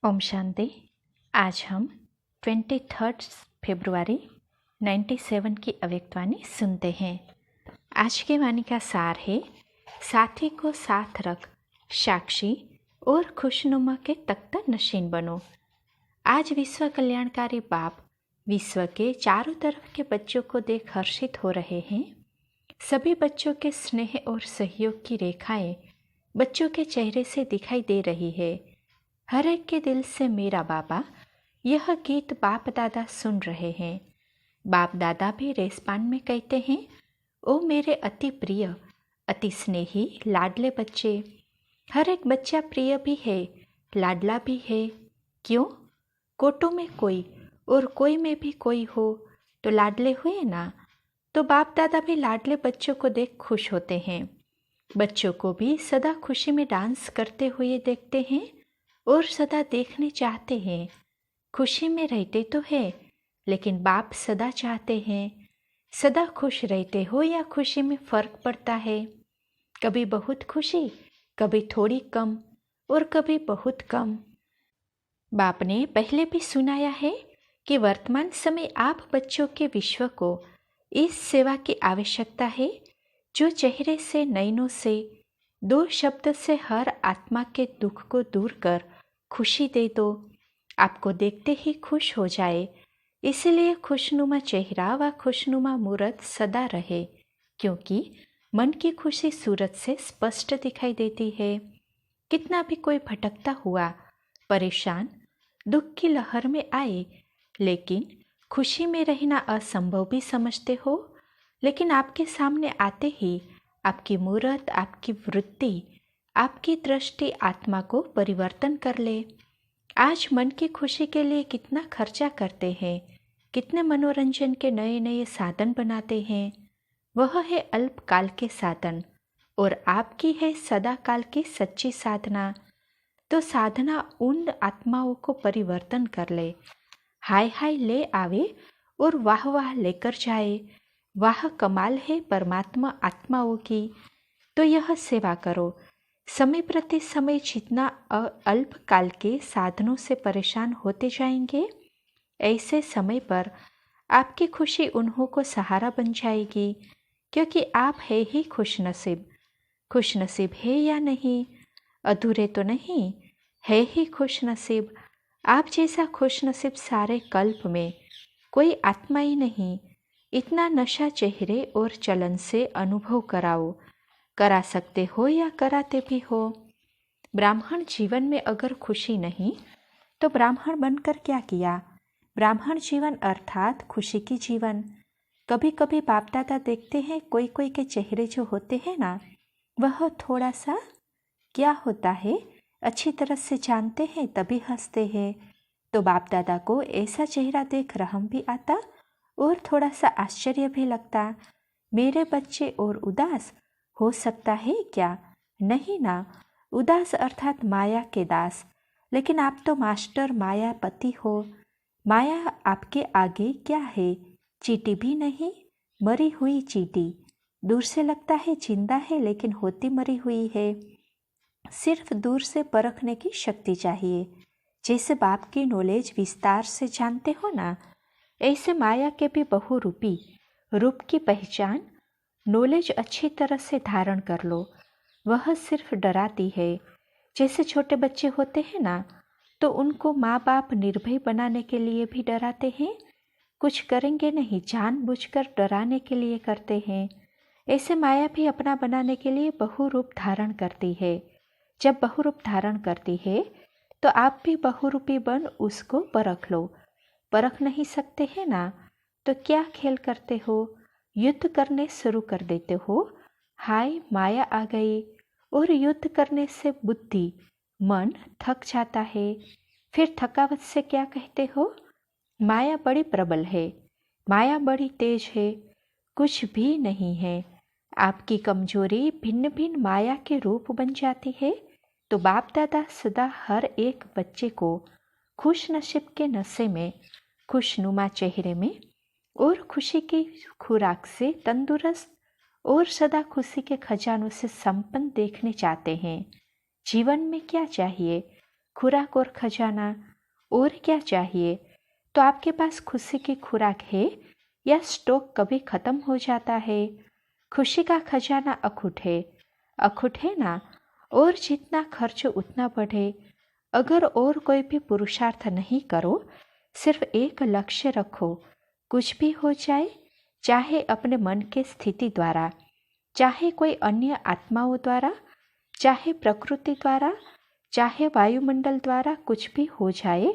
ओम शांति। आज हम 23 फरवरी 97 की अव्यक्तवाणी सुनते हैं। आज की वाणी का सार है, साथी को साथ रख, साक्षी और खुशनुमा के तख्ता नशीन बनो। आज विश्व कल्याणकारी बाप विश्व के चारों तरफ के बच्चों को देख हर्षित हो रहे हैं। सभी बच्चों के स्नेह और सहयोग की रेखाएं बच्चों के चेहरे से दिखाई दे रही है। हर एक के दिल से मेरा बाबा, यह गीत बाप दादा सुन रहे हैं। बाप दादा भी रेस्पान में कहते हैं, ओ मेरे अति प्रिय, अति स्नेही लाडले बच्चे। हर एक बच्चा प्रिय भी है, लाडला भी है। क्यों? कोटों में कोई और कोई में भी कोई हो तो लाडले हुए ना। तो बाप दादा भी लाडले बच्चों को देख खुश होते हैं। बच्चों को भी सदा खुशी में डांस करते हुए देखते हैं और सदा देखने चाहते हैं। खुशी में रहते तो है, लेकिन बाप सदा चाहते हैं सदा खुश रहते हो या खुशी में फर्क पड़ता है। कभी बहुत खुशी, कभी थोड़ी कम और कभी बहुत कम। बाप ने पहले भी सुनाया है कि वर्तमान समय आप बच्चों के विश्व को इस सेवा की आवश्यकता है जो चेहरे से नयनों से दो शब्द से हर आत्मा के दुख को दूर कर खुशी दे दो। आपको देखते ही खुश हो जाए। इसलिए खुशनुमा चेहरा व खुशनुमा मूरत सदा रहे, क्योंकि मन की खुशी सूरत से स्पष्ट दिखाई देती है। कितना भी कोई भटकता हुआ, परेशान, दुख की लहर में आए, लेकिन खुशी में रहना असंभव भी समझते हो, लेकिन आपके सामने आते ही आपकी मूरत, आपकी वृत्ति, आपकी दृष्टि आत्मा को परिवर्तन कर ले। आज मन की खुशी के लिए कितना खर्चा करते हैं, कितने मनोरंजन के नए नए साधन बनाते हैं। वह है अल्पकाल के साधन और आपकी है सदा काल की सच्ची साधना। तो साधना उन आत्माओं को परिवर्तन कर ले, हाय हाय ले आवे और वाह वाह लेकर जाए। वाह कमाल है परमात्मा आत्माओं की। तो यह सेवा करो। समय प्रति समय जितना अल्पकाल के साधनों से परेशान होते जाएंगे, ऐसे समय पर आपकी खुशी उन्हों को सहारा बन जाएगी, क्योंकि आप है ही खुशनसीब। खुशनसीब है या नहीं? अधूरे तो नहीं, है ही खुशनसीब। आप जैसा खुशनसीब सारे कल्प में कोई आत्मा ही नहीं। इतना नशा चेहरे और चलन से अनुभव कराओ। करा सकते हो या कराते भी हो। ब्राह्मण जीवन में अगर खुशी नहीं तो ब्राह्मण बनकर क्या किया? ब्राह्मण जीवन अर्थात खुशी की जीवन। कभी कभी बाप दादा देखते हैं कोई कोई के चेहरे जो होते हैं ना, वह थोड़ा सा क्या होता है अच्छी तरह से जानते हैं तभी हंसते हैं। तो बाप दादा को ऐसा चेहरा देख रहम भी आता और थोड़ा सा आश्चर्य भी लगता। मेरे बच्चे और उदास हो सकता है क्या? नहीं ना। उदास अर्थात माया के दास। लेकिन आप तो मास्टर मायापति हो। माया आपके आगे क्या है? चींटी भी नहीं, मरी हुई चींटी। दूर से लगता है जिंदा है, लेकिन होती मरी हुई है। सिर्फ दूर से परखने की शक्ति चाहिए। जैसे बाप की नॉलेज विस्तार से जानते हो ना, ऐसे माया के भी बहुरूपी रूप की पहचान नॉलेज अच्छी तरह से धारण कर लो। वह सिर्फ डराती है। जैसे छोटे बच्चे होते हैं ना, तो उनको माँ बाप निर्भय बनाने के लिए भी डराते हैं। कुछ करेंगे नहीं, जानबूझकर डराने के लिए करते हैं। ऐसे माया भी अपना बनाने के लिए बहुरूप धारण करती है। जब बहुरूप धारण करती है तो आप भी बहुरूपी बन उसको परख लो। परख नहीं सकते हैं ना, तो क्या खेल करते हो? युद्ध करने शुरू कर देते हो। हाय माया आ गई। और युद्ध करने से बुद्धि, मन थक जाता है। फिर थकावट से क्या कहते हो? माया बड़ी प्रबल है, माया बड़ी तेज है। कुछ भी नहीं है। आपकी कमजोरी भिन्न भिन्न माया के रूप बन जाती है। तो बाप दादा सदा हर एक बच्चे को खुश नसीब के नशे में, खुशनुमा चेहरे में और खुशी की खुराक से तंदुरुस्त और सदा खुशी के खजानों से संपन्न देखने चाहते हैं। जीवन में क्या चाहिए? खुराक और खजाना, और क्या चाहिए? तो आपके पास खुशी की खुराक है या स्टॉक कभी खत्म हो जाता है? खुशी का खजाना अखुट है ना? और जितना खर्च उतना बढ़े। अगर और कोई भी पुरुषार्थ नहीं करो, सिर्फ एक लक्ष्य रखो, कुछ भी हो जाए, चाहे अपने मन के स्थिति द्वारा, चाहे कोई अन्य आत्माओं द्वारा, चाहे प्रकृति द्वारा, चाहे वायुमंडल द्वारा, कुछ भी हो जाए,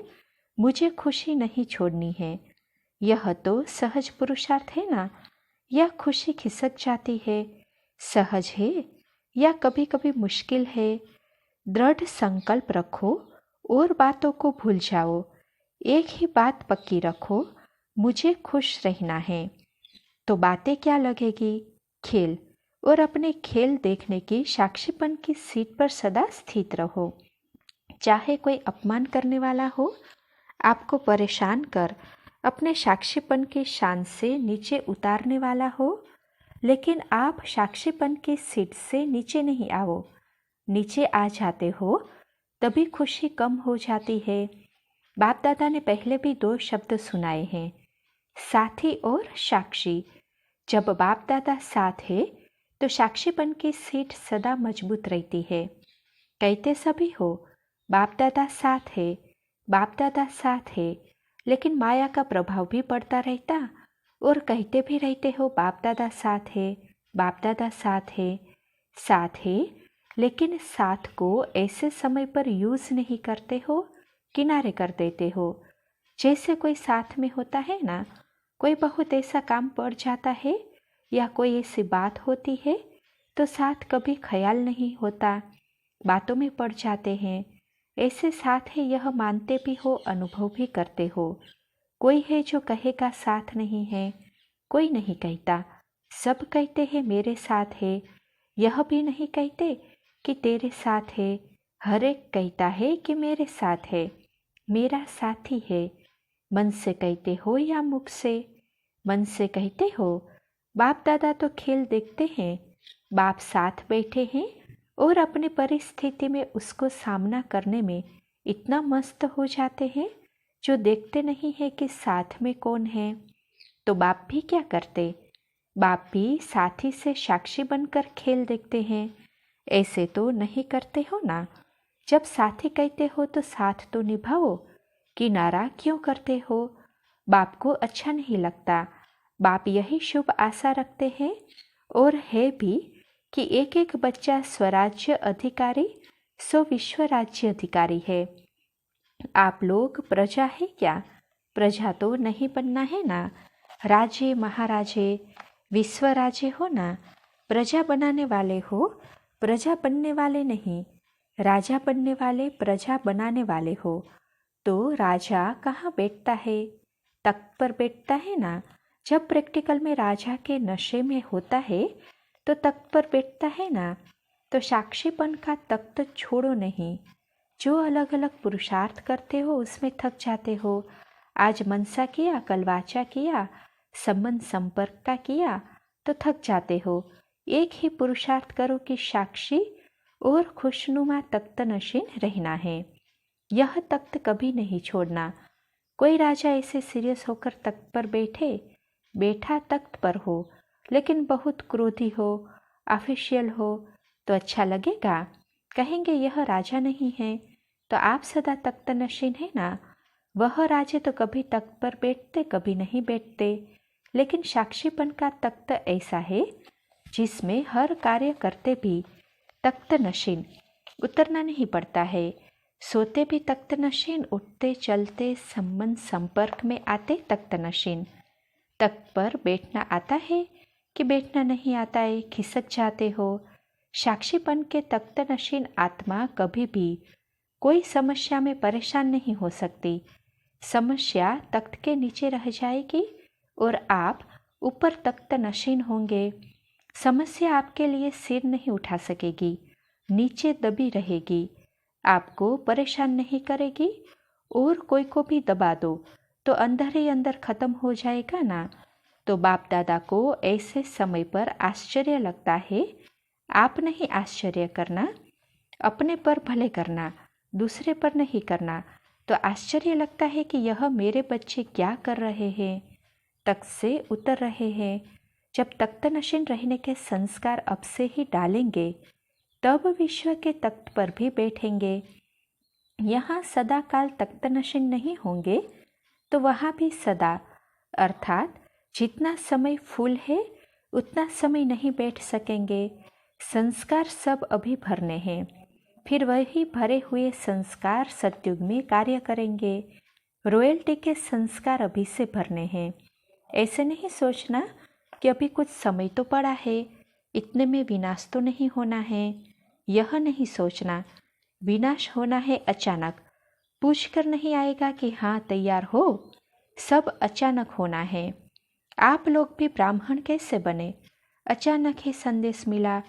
मुझे खुशी नहीं छोड़नी है। यह तो सहज पुरुषार्थ है ना? यह खुशी खिसक जाती है, सहज है या कभी कभी मुश्किल है? दृढ़ संकल्प रखो और बातों को भूल जाओ। एक ही बात पक्की रखो, मुझे खुश रहना है। तो बातें क्या लगेगी? खेल। और अपने खेल देखने की साक्षीपन की सीट पर सदा स्थित रहो। चाहे कोई अपमान करने वाला हो, आपको परेशान कर अपने साक्षीपन की शान से नीचे उतारने वाला हो, लेकिन आप साक्षीपन की सीट से नीचे नहीं आओ। नीचे आ जाते हो तभी खुशी कम हो जाती है। बाप दादा ने पहले भी 2 शब्द सुनाए हैं, साथी और साक्षी। जब बाप दादा साथ है तो साक्षीपन की सीट सदा मजबूत रहती है। कहते सभी हो बाप दादा साथ है, बाप दादा साथ है, लेकिन माया का प्रभाव भी पड़ता रहता और कहते भी रहते हो बाप दादा साथ है, बाप दादा साथ है, लेकिन साथ को ऐसे समय पर यूज नहीं करते हो, किनारे कर देते हो। जैसे कोई साथ में होता है ना, कोई बहुत ऐसा काम पड़ जाता है या कोई ऐसी बात होती है तो साथ कभी ख्याल नहीं होता, बातों में पड़ जाते हैं। ऐसे साथ है यह मानते भी हो, अनुभव भी करते हो। कोई है जो कहेगा साथ नहीं है, कोई नहीं कहता। सब कहते हैं मेरे साथ है, यह भी नहीं कहते कि तेरे साथ है। हर एक कहता है कि मेरे साथ है, मेरा साथी है। मन से कहते हो या मुख से? मन से कहते हो। बाप दादा तो खेल देखते हैं, बाप साथ बैठे हैं और अपनी परिस्थिति में उसको सामना करने में इतना मस्त हो जाते हैं जो देखते नहीं है कि साथ में कौन है। तो बाप भी क्या करते? बाप भी साथी से साक्षी बनकर खेल देखते हैं। ऐसे तो नहीं करते हो ना। जब साथी कहते हो तो साथ तो निभाओ, किनारा क्यों करते हो? बाप को अच्छा नहीं लगता। बाप यही शुभ आशा रखते हैं और है भी कि एक एक बच्चा स्वराज्य अधिकारी सो विश्व राज्य अधिकारी है। आप लोग प्रजा है क्या? प्रजा तो नहीं बनना है ना। राजे महाराजे विश्व राज्य हो ना। प्रजा बनाने वाले हो, प्रजा बनने वाले नहीं। राजा बनने वाले, प्रजा बनाने वाले हो। तो राजा कहाँ बैठता है? तख्त पर बैठता है ना। जब प्रैक्टिकल में राजा के नशे में होता है तो तख्त पर बैठता है ना। तो साक्षीपन का तख्त छोड़ो नहीं। जो अलग अलग पुरुषार्थ करते हो उसमें थक जाते हो। आज मनसा किया, कल वाचा किया, संबंध संपर्क का किया तो थक जाते हो। एक ही पुरुषार्थ करो कि साक्षी और खुशनुमा तख्त नशीन रहना है। यह तख्त कभी नहीं छोड़ना। कोई राजा ऐसे सीरियस होकर तख्त पर बैठा तख्त पर हो, लेकिन बहुत क्रोधी हो, ऑफिशियल हो, तो अच्छा लगेगा? कहेंगे यह राजा नहीं है। तो आप सदा तख्त नशीन है ना। वह राजे तो कभी तख्त पर बैठते, कभी नहीं बैठते। लेकिन साक्षीपन का तख्त ऐसा है जिसमें हर कार्य करते भी तख्त नशीन उतरना नहीं पड़ता है। सोते भी तख्त नशीन, उठते चलते संबंध संपर्क में आते तख्त नशीन। तख्त पर बैठना आता है कि बैठना नहीं आता है, खिसक जाते हो। साक्षीपन के तख्त नशीन आत्मा कभी भी कोई समस्या में परेशान नहीं हो सकती। समस्या तख्त के नीचे रह जाएगी और आप ऊपर तख्त नशीन होंगे। समस्या आपके लिए सिर नहीं उठा सकेगी, नीचे दबी रहेगी, आपको परेशान नहीं करेगी। और कोई को भी दबा दो तो अंदर ही अंदर खत्म हो जाएगा ना। तो बाप दादा को ऐसे समय पर आश्चर्य लगता है। आप नहीं आश्चर्य करना, अपने पर भले करना। दूसरे पर नहीं करना, तो आश्चर्य लगता है कि यह मेरे बच्चे क्या कर रहे हैं। तख्त से उतर रहे हैं। जब तख्तनशीन रहने के संस्कार अब से ही डालेंगे, तब विश्व के तख्त पर भी बैठेंगे। यहाँ सदा काल तख्तनशीन नहीं होंगे, तो वहाँ भी सदा, अर्थात जितना समय फूल है उतना समय नहीं बैठ सकेंगे। संस्कार सब अभी भरने हैं, फिर वही भरे हुए संस्कार सतयुग में कार्य करेंगे। रॉयल्टी के संस्कार अभी से भरने हैं। ऐसे नहीं सोचना कि अभी कुछ समय तो पड़ा है, इतने में विनाश तो नहीं होना है। यह नहीं सोचना विनाश होना है अचानक, पूछकर नहीं आएगा कि हाँ तैयार हो, सब अचानक होना है। आप लोग भी ब्राह्मण कैसे बने? अचानक ही संदेश मिला,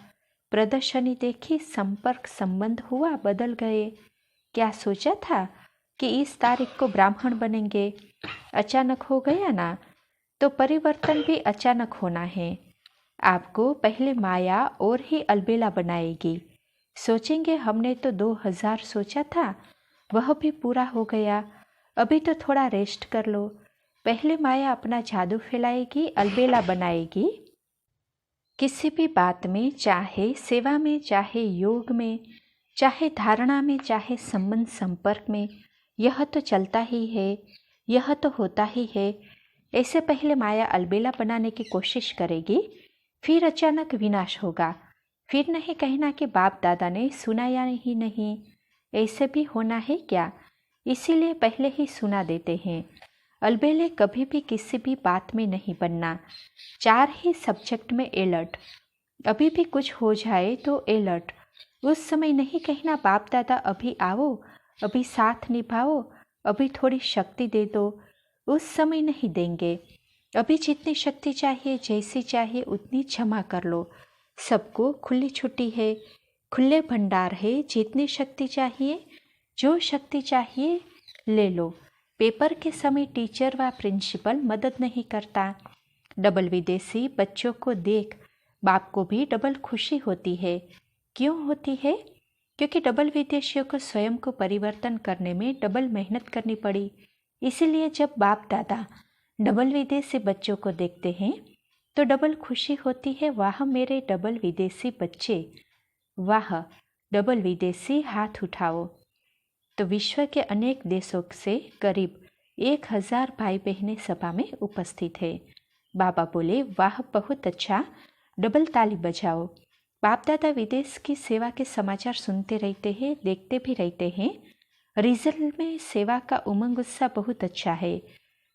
प्रदर्शनी देखी, संपर्क संबंध हुआ, बदल गए। क्या सोचा था कि इस तारीख को ब्राह्मण बनेंगे, अचानक हो गया ना। तो परिवर्तन भी अचानक होना है। आपको पहले माया और ही अलबेला बनाएगी। सोचेंगे हमने तो 2000 सोचा था, वह भी पूरा हो गया, अभी तो थोड़ा रेस्ट कर लो। पहले माया अपना जादू फैलाएगी, अलबेला बनाएगी। किसी भी बात में, चाहे सेवा में, चाहे योग में, चाहे धारणा में, चाहे संबंध संपर्क में, यह तो चलता ही है, यह तो होता ही है। ऐसे पहले माया अलबेला बनाने की कोशिश करेगी, फिर अचानक विनाश होगा। फिर नहीं कहना कि बाप दादा ने सुनाया ही नहीं, ऐसे भी होना है क्या? इसीलिए पहले ही सुना देते हैं। अलबेले कभी भी किसी भी बात में नहीं बनना। 4 ही सब्जेक्ट में अलर्ट। अभी भी कुछ हो जाए तो अलर्ट। उस समय नहीं कहना बाप दादा अभी आओ, अभी साथ निभाओ, अभी थोड़ी शक्ति दे दो। उस समय नहीं देंगे। अभी जितनी शक्ति चाहिए, जैसी चाहिए उतनी क्षमा कर लो। सबको खुली छुट्टी है, खुले भंडार है। जितनी शक्ति चाहिए, जो शक्ति चाहिए ले लो। पेपर के समय टीचर व प्रिंसिपल मदद नहीं करता। डबल विदेशी बच्चों को देख बाप को भी डबल खुशी होती है। क्यों होती है? क्योंकि डबल विदेशियों को स्वयं को परिवर्तन करने में डबल मेहनत करनी पड़ी। इसीलिए जब बाप दादा डबल विदेशी बच्चों को देखते हैं तो डबल खुशी होती है। वाह मेरे डबल विदेशी बच्चे, वाह डबल विदेशी, हाथ उठाओ। तो विश्व के अनेक देशों से करीब 1000 भाई बहनें सभा में उपस्थित है। बाबा बोले, वाह बहुत अच्छा, डबल ताली बजाओ। बाप दादा विदेश की सेवा के समाचार सुनते रहते हैं, देखते भी रहते हैं। रिजल्ट में सेवा का उमंग उत्साह बहुत अच्छा है।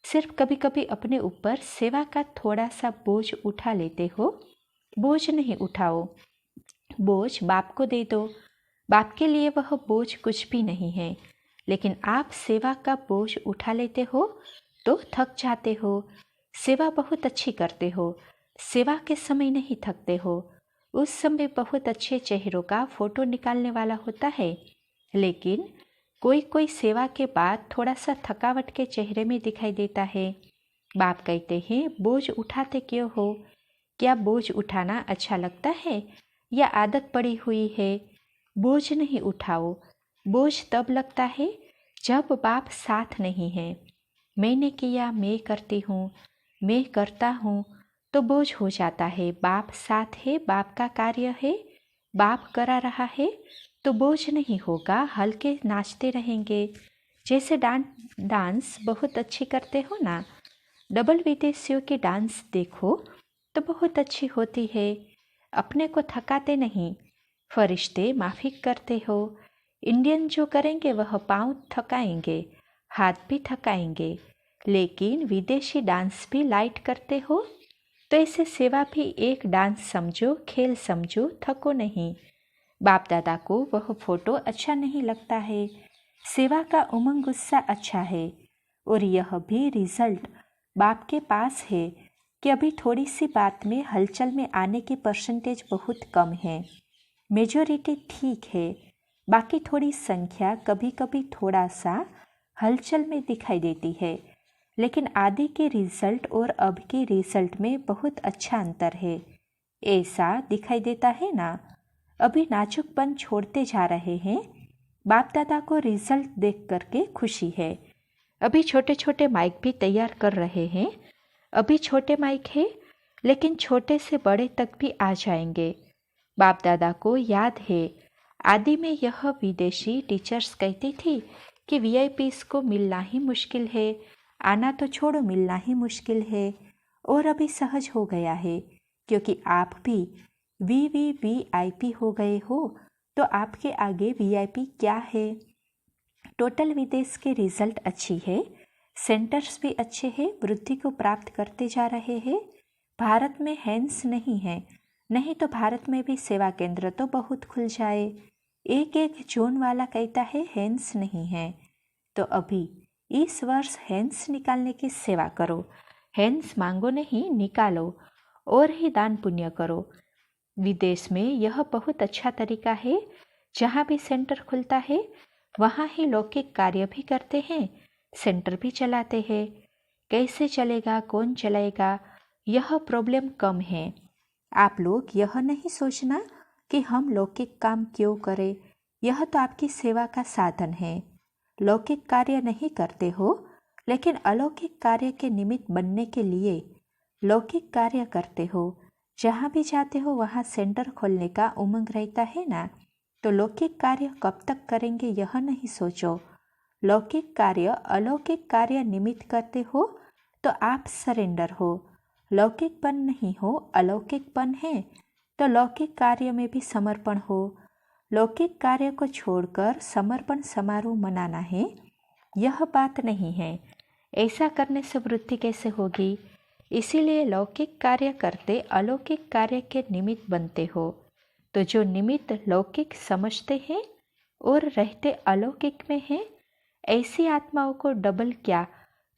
सिर्फ कभी कभी अपने ऊपर सेवा का थोड़ा सा बोझ उठा लेते हो। बोझ नहीं उठाओ, बोझ बाप को दे दो। बाप के लिए वह बोझ कुछ भी नहीं है। लेकिन आप सेवा का बोझ उठा लेते हो तो थक जाते हो। सेवा बहुत अच्छी करते हो, सेवा के समय नहीं थकते हो। उस समय बहुत अच्छे चेहरों का फोटो निकालने वाला होता है, लेकिन कोई कोई सेवा के बाद थोड़ा सा थकावट के चेहरे में दिखाई देता है। बाप कहते हैं, बोझ उठाते क्यों हो? क्या बोझ उठाना अच्छा लगता है या आदत पड़ी हुई है? बोझ नहीं उठाओ। बोझ तब लगता है जब बाप साथ नहीं है। मैंने किया, मैं करती हूँ, मैं करता हूँ, तो बोझ हो जाता है। बाप साथ है, बाप का कार्य है, बाप करा रहा है, तो बोझ नहीं होगा। हल्के नाचते रहेंगे। जैसे डांस बहुत अच्छी करते हो ना, डबल विदेशियों की डांस देखो तो बहुत अच्छी होती है। अपने को थकाते नहीं, फरिश्ते माफिक करते हो। इंडियन जो करेंगे वह पाँव थकाएंगे, हाथ भी थकाएंगे, लेकिन विदेशी डांस भी लाइट करते हो। तो ऐसे सेवा भी एक डांस समझो, खेल समझो, थको नहीं। बाप दादा को वह फोटो अच्छा नहीं लगता है, सेवा का उमंग गुस्सा अच्छा है। और यह भी रिजल्ट बाप के पास है कि अभी थोड़ी सी बात में हलचल में आने की परसेंटेज बहुत कम है। मेजॉरिटी ठीक है, बाकी थोड़ी संख्या कभी कभी थोड़ा सा हलचल में दिखाई देती है। लेकिन आदि के रिजल्ट और अब के रिजल्ट में बहुत अच्छा अंतर है, ऐसा दिखाई देता है ना। अभी नाजुकपन छोड़ते जा रहे हैं, बाप दादा को रिजल्ट देख करके खुशी है। अभी छोटे छोटे माइक भी तैयार कर रहे हैं। अभी छोटे माइक है, लेकिन छोटे से बड़े तक भी आ जाएंगे। बाप दादा को याद है, आदि में यह विदेशी टीचर्स कहती थी कि वीआईपीस को मिलना ही मुश्किल है, आना तो छोड़ो मिलना ही मुश्किल है। और अभी सहज हो गया है, क्योंकि आप भी वीवीवीआईपी हो गए हो, तो आपके आगे वीआईपी क्या है। टोटल विदेश के रिजल्ट अच्छी है, सेंटर्स भी अच्छे हैं, वृद्धि को प्राप्त करते जा रहे हैं। भारत में हैंड्स नहीं है, नहीं तो भारत में भी सेवा केंद्र तो बहुत खुल जाए। एक एक जोन वाला कहता है हैंड्स नहीं है, तो अभी इस वर्ष हैंड्स निकालने की सेवा करो। हैंड्स मांगो नहीं, निकालो और ही दान पुण्य करो। विदेश में यह बहुत अच्छा तरीका है, जहाँ भी सेंटर खुलता है वहाँ ही लौकिक कार्य भी करते हैं, सेंटर भी चलाते हैं। कैसे चलेगा, कौन चलाएगा, यह प्रॉब्लम कम है। आप लोग यह नहीं सोचना कि हम लौकिक काम क्यों करें, यह तो आपकी सेवा का साधन है। लौकिक कार्य नहीं करते हो, लेकिन अलौकिक कार्य के निमित्त बनने के लिए लौकिक कार्य करते हो। जहाँ भी जाते हो वहाँ सेंटर खोलने का उमंग रहता है ना, तो लौकिक कार्य कब तक करेंगे यह नहीं सोचो। लौकिक कार्य अलौकिक कार्य निमित्त करते हो तो आप सरेंडर हो। लौकिकपन नहीं हो, अलौकिकपन है, तो लौकिक कार्य में भी समर्पण हो। लौकिक कार्य को छोड़कर समर्पण समारोह मनाना है, यह बात नहीं है। ऐसा करने से वृद्धि कैसे होगी। इसीलिए लौकिक कार्य करते अलौकिक कार्य के निमित्त बनते हो। तो जो निमित्त लौकिक समझते हैं और रहते अलौकिक में हैं, ऐसी आत्माओं को डबल क्या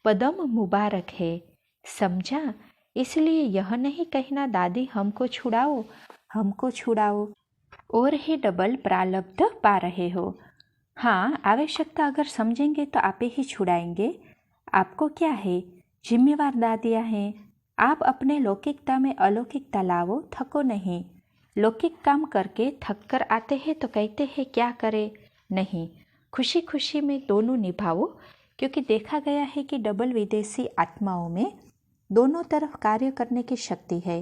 पदम मुबारक है। समझा। इसलिए यह नहीं कहना दादी हमको छुड़ाओ, हमको छुड़ाओ, और ही डबल प्रारब्ध पा रहे हो। हाँ, आवश्यकता अगर समझेंगे तो आप ही छुड़ाएंगे। आपको क्या है, जिम्मेवार दादियाँ हैं। आप अपने लौकिकता में अलौकिकता लाओ, थको नहीं। लौकिक काम करके थक कर आते हैं तो कहते हैं क्या करें, नहीं, खुशी खुशी में दोनों निभाओ। क्योंकि देखा गया है कि डबल विदेशी आत्माओं में दोनों तरफ कार्य करने की शक्ति है,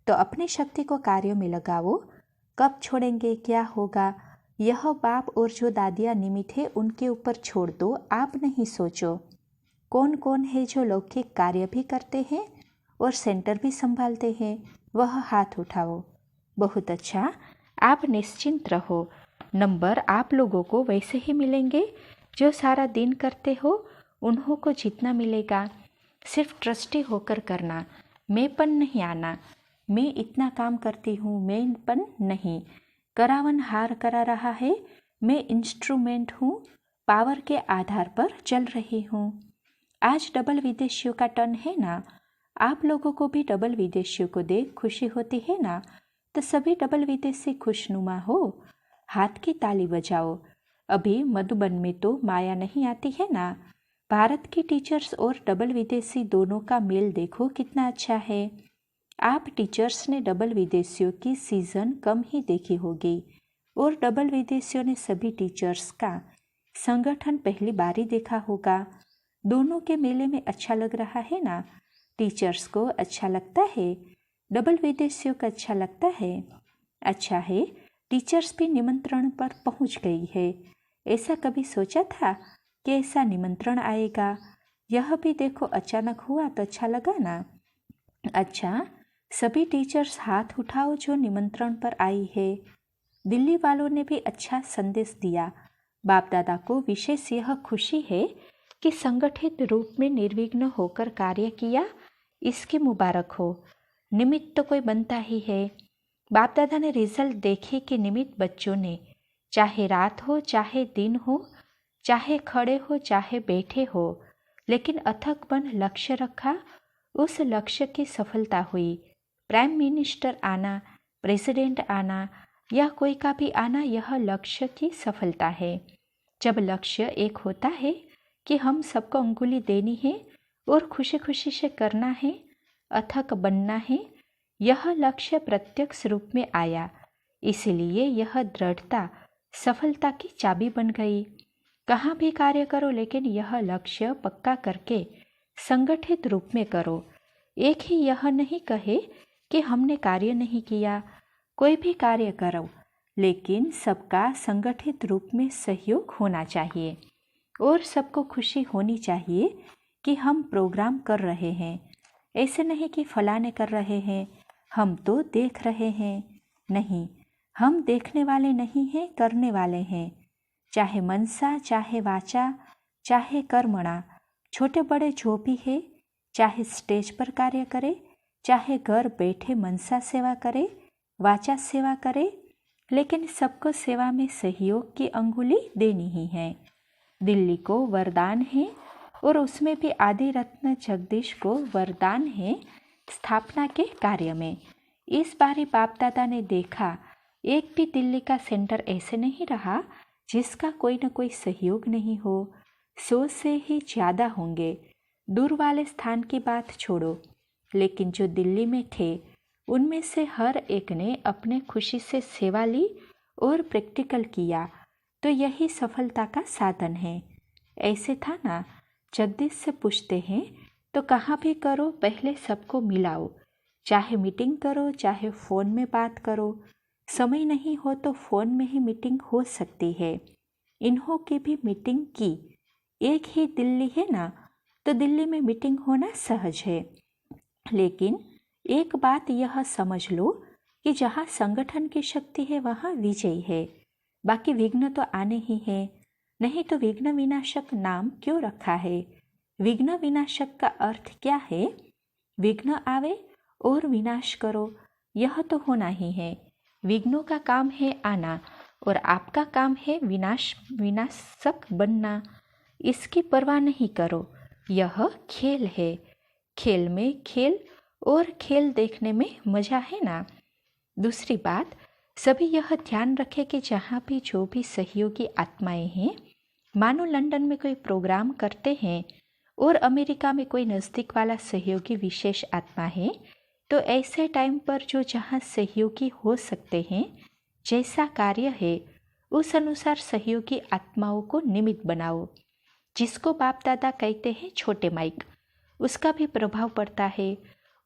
तो अपनी शक्ति को कार्य में लगाओ। कब छोड़ेंगे, क्या होगा, यह बाप और जो दादियाँ निमित्त है उनके ऊपर छोड़ दो। आप नहीं सोचो। कौन कौन है जो लौकिक कार्य भी करते हैं और सेंटर भी संभालते हैं, वह हाथ उठाओ। बहुत अच्छा, आप निश्चिंत रहो। नंबर आप लोगों को वैसे ही मिलेंगे जो सारा दिन करते हो, उन्हों को जितना मिलेगा। सिर्फ ट्रस्टी होकर करना, मैंपन नहीं आना। मैं इतना काम करती हूँ, मैंपन नहीं। करावन हार करा रहा है, मैं इंस्ट्रूमेंट हूँ, पावर के आधार पर चल रही हूँ। आज डबल विदेशियों का टर्न है ना, आप लोगों को भी डबल विदेशियों को देख खुशी होती है ना, तो सभी डबल विदेशी खुशनुमा हो, हाथ की ताली बजाओ। अभी मधुबन में तो माया नहीं आती है ना। भारत की टीचर्स और डबल विदेशी दोनों का मेल देखो कितना अच्छा है। आप टीचर्स ने डबल विदेशियों की सीज़न कम ही देखी होगी, और डबल विदेशियों ने सभी टीचर्स का संगठन पहली बार ही देखा होगा। दोनों के मेले में अच्छा लग रहा है ना। टीचर्स को अच्छा लगता है, डबल विदेशियों को अच्छा लगता है। अच्छा है, टीचर्स भी निमंत्रण पर पहुंच गई है। ऐसा कभी सोचा था कि ऐसा निमंत्रण आएगा। यह भी देखो अचानक हुआ तो अच्छा लगा ना। अच्छा, सभी टीचर्स हाथ उठाओ जो निमंत्रण पर आई है। दिल्ली वालों ने भी अच्छा संदेश दिया। बाप दादा को विशेष यह खुशी है कि संगठित रूप में निर्विघ्न होकर कार्य किया, इसकी मुबारक हो। निमित्त तो कोई बनता ही है। बाप दादा ने रिजल्ट देखे कि निमित्त बच्चों ने, चाहे रात हो चाहे दिन हो, चाहे खड़े हो चाहे बैठे हो, लेकिन अथक मन लक्ष्य रखा, उस लक्ष्य की सफलता हुई। प्राइम मिनिस्टर आना, प्रेसिडेंट आना या कोई का भी आना, यह लक्ष्य की सफलता है। जब लक्ष्य एक होता है कि हम सबको अंगुली देनी है और खुशी खुशी से करना है, अथक बनना है, यह लक्ष्य प्रत्यक्ष रूप में आया। इसलिए यह दृढ़ता सफलता की चाबी बन गई। कहाँ भी कार्य करो, लेकिन यह लक्ष्य पक्का करके संगठित रूप में करो। एक ही यह नहीं कहे कि हमने कार्य नहीं किया। कोई भी कार्य करो, लेकिन सबका संगठित रूप में सहयोग होना चाहिए और सबको खुशी होनी चाहिए कि हम प्रोग्राम कर रहे हैं। ऐसे नहीं कि फलाने कर रहे हैं, हम तो देख रहे हैं। नहीं, हम देखने वाले नहीं हैं, करने वाले हैं। चाहे मनसा, चाहे वाचा, चाहे कर्मणा, छोटे बड़े जो भी है, चाहे स्टेज पर कार्य करे, चाहे घर बैठे मनसा सेवा करे, वाचा सेवा करे, लेकिन सबको सेवा में सहयोग की अंगुली देनी ही है। दिल्ली को वरदान है और उसमें भी आदि रत्न जगदीश को वरदान है स्थापना के कार्य में। इस बारी बाप दादा ने देखा, एक भी दिल्ली का सेंटर ऐसे नहीं रहा जिसका कोई न कोई सहयोग नहीं हो। 100 से ही ज़्यादा होंगे। दूर वाले स्थान की बात छोड़ो, लेकिन जो दिल्ली में थे उनमें से हर एक ने अपने खुशी से सेवा ली और प्रैक्टिकल किया, तो यही सफलता का साधन है। ऐसे था ना, जगदीश से पूछते हैं तो कहाँ भी करो, पहले सबको मिलाओ। चाहे मीटिंग करो, चाहे फ़ोन में बात करो। समय नहीं हो तो फ़ोन में ही मीटिंग हो सकती है। इन्हों की भी मीटिंग की। एक ही दिल्ली है ना, तो दिल्ली में मीटिंग होना सहज है। लेकिन एक बात यह समझ लो कि जहाँ संगठन की शक्ति है वहाँ विजय है। बाकी विघ्न तो आने ही है। नहीं तो विघ्न विनाशक नाम क्यों रखा है? विघ्न विनाशक का अर्थ क्या है? विघ्न आवे और विनाश करो, यह तो होना ही है। विघ्नों का काम है आना और आपका काम है विनाशक बनना। इसकी परवाह नहीं करो, यह खेल है। खेल में खेल और खेल देखने में मजा है ना। दूसरी बात, सभी यह ध्यान रखें कि जहाँ भी जो भी सहयोगी आत्माएं हैं, मानो लंदन में कोई प्रोग्राम करते हैं और अमेरिका में कोई नज़दीक वाला सहयोगी विशेष आत्मा है, तो ऐसे टाइम पर जो जहाँ सहयोगी हो सकते हैं, जैसा कार्य है उस अनुसार सहयोगी आत्माओं को निमित्त बनाओ। जिसको बाप दादा कहते हैं छोटे माइक, उसका भी प्रभाव पड़ता है।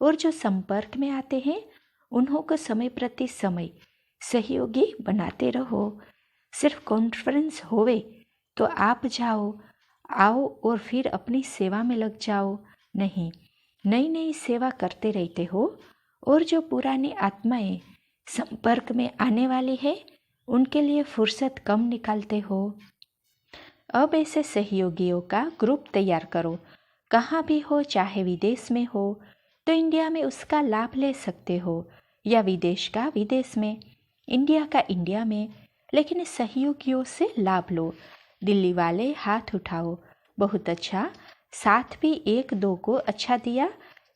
और जो संपर्क में आते हैं उन्हों को समय प्रति समय सहयोगी बनाते रहो। सिर्फ कॉन्फ्रेंस होवे तो आप आओ और फिर अपनी सेवा में लग जाओ। नहीं, नई नई सेवा करते रहते हो। और जो पुरानी आत्माएं संपर्क में आने वाली है उनके लिए फुर्सत कम निकालते हो। अब ऐसे सहयोगियों का ग्रुप तैयार करो। कहाँ भी हो, चाहे विदेश में हो तो इंडिया में उसका लाभ ले सकते हो, या विदेश का विदेश में, इंडिया का इंडिया में, लेकिन सहयोगियों से लाभ लो। दिल्ली वाले हाथ उठाओ, बहुत अच्छा। साथ भी एक दो को अच्छा दिया।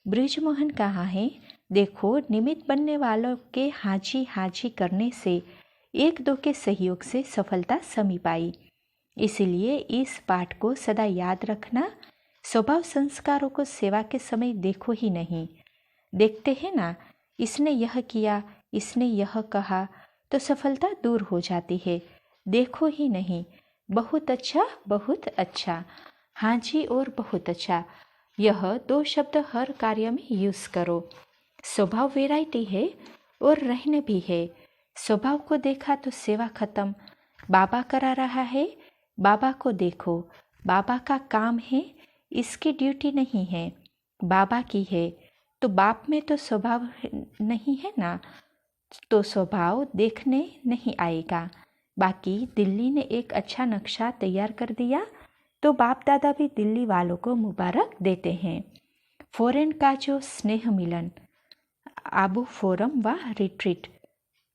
ब्रिजमोहन कहाँ है? देखो, निमित्त बनने वालों के हाजी करने से एक दो के सहयोग से सफलता समीप आई। इसीलिए इस पाठ को सदा याद रखना। स्वभाव संस्कारों को सेवा के समय देखो ही नहीं। देखते हैं ना, इसने यह किया, इसने यह कहा, तो सफलता दूर हो जाती है। देखो ही नहीं, बहुत अच्छा, बहुत अच्छा, हाँ जी और बहुत अच्छा, यह 2 शब्द हर कार्य में यूज़ करो। स्वभाव वैरायटी है और रहने भी है। स्वभाव को देखा तो सेवा खत्म। बाबा करा रहा है, बाबा को देखो। बाबा का काम है, इसकी ड्यूटी नहीं है, बाबा की है। तो बाप में तो स्वभाव नहीं है ना, तो स्वभाव देखने नहीं आएगा। बाकी दिल्ली ने एक अच्छा नक्शा तैयार कर दिया, तो बाप दादा भी दिल्ली वालों को मुबारक देते हैं। फॉरेन का जो स्नेह मिलन, आबू फोरम व रिट्रीट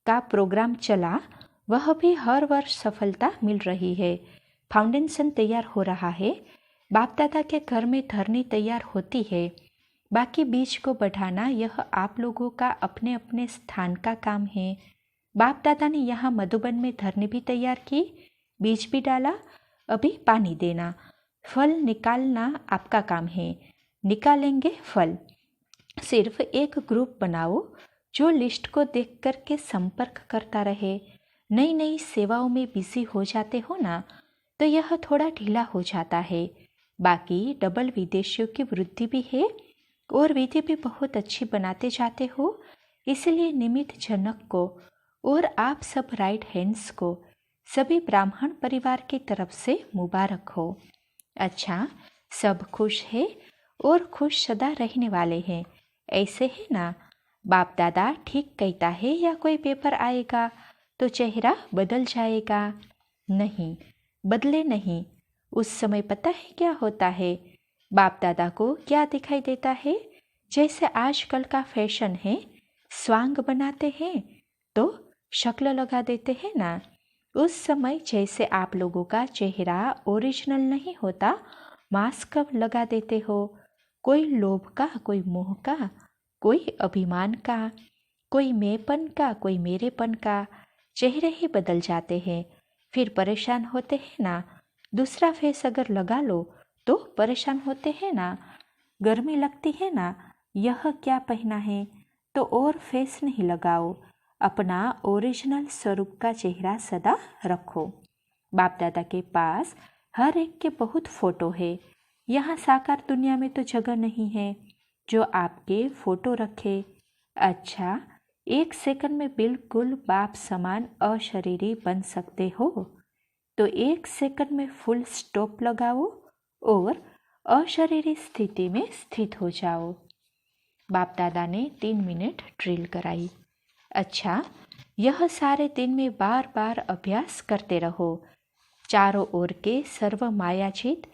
का प्रोग्राम चला, वह भी हर वर्ष सफलता मिल रही है। फाउंडेशन तैयार हो रहा है। बाप दादा के घर में धरनी तैयार होती है। बाकी बीज को बढ़ाना यह आप लोगों का अपने अपने स्थान का काम है। बाप दादा ने यहाँ मधुबन में धरनी भी तैयार की, बीज भी डाला, अभी पानी देना, फल निकालना आपका काम है। निकालेंगे फल। सिर्फ एक ग्रुप बनाओ जो लिस्ट को देख कर के संपर्क करता रहे। नई नई सेवाओं में बिजी हो जाते हो ना, तो यह थोड़ा ढीला हो जाता है। बाकी डबल विदेशियों की वृद्धि भी है और विधि भी बहुत अच्छी बनाते जाते हो। इसलिए निमित्त जनक को और आप सब राइट हैंड्स को सभी ब्राह्मण परिवार की तरफ से मुबारक हो। अच्छा, सब खुश है और खुश सदा रहने वाले हैं, ऐसे है ना? बाप दादा ठीक कहता है या कोई पेपर आएगा तो चेहरा बदल जाएगा? नहीं, बदले नहीं। उस समय पता है क्या होता है? बाप दादा को क्या दिखाई देता है? जैसे आजकल का फैशन है, स्वांग बनाते हैं तो शक्ल लगा देते हैं ना। उस समय जैसे आप लोगों का चेहरा ओरिजिनल नहीं होता, मास्क लगा देते हो। कोई लोभ का, कोई मोह का, कोई अभिमान का, कोई मैंपन का, कोई मेरेपन का, चेहरे ही बदल जाते हैं। फिर परेशान होते हैं ना। दूसरा फेस अगर लगा लो तो परेशान होते हैं ना। गर्मी लगती है ना, यह क्या पहना है, तो और फेस नहीं लगाओ। अपना ओरिजिनल स्वरूप का चेहरा सदा रखो। बाप दादा के पास हर एक के बहुत फोटो है। यहाँ साकार दुनिया में तो जगह नहीं है जो आपके फोटो रखे। अच्छा, 1 सेकंड में बिल्कुल बाप समान अशरीरी बन सकते हो तो 1 सेकंड में फुल स्टॉप लगाओ और अशरीरी स्थिति में स्थित हो जाओ। बाप दादा ने 3 मिनट ड्रिल कराई। अच्छा, यह सारे दिन में बार बार अभ्यास करते रहो। चारों ओर के सर्व मायाचित,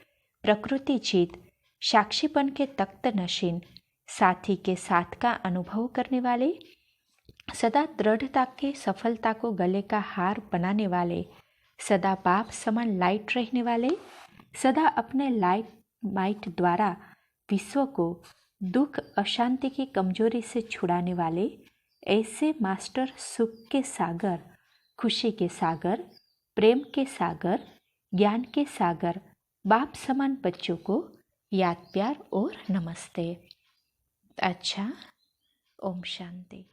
प्रकृतिचित, साक्षीपन के तख्त नशीन, साथी के साथ का अनुभव करने वाले, सदा दृढ़ता के सफलता को गले का हार बनाने वाले, सदा बाप समान लाइट रहने वाले, सदा अपने लाइट माइट द्वारा विश्व को दुख अशांति की कमजोरी से छुड़ाने वाले, ऐसे मास्टर सुख के सागर, खुशी के सागर, प्रेम के सागर, ज्ञान के सागर, बाप समान बच्चों को याद प्यार और नमस्ते। अच्छा, ओम शांति।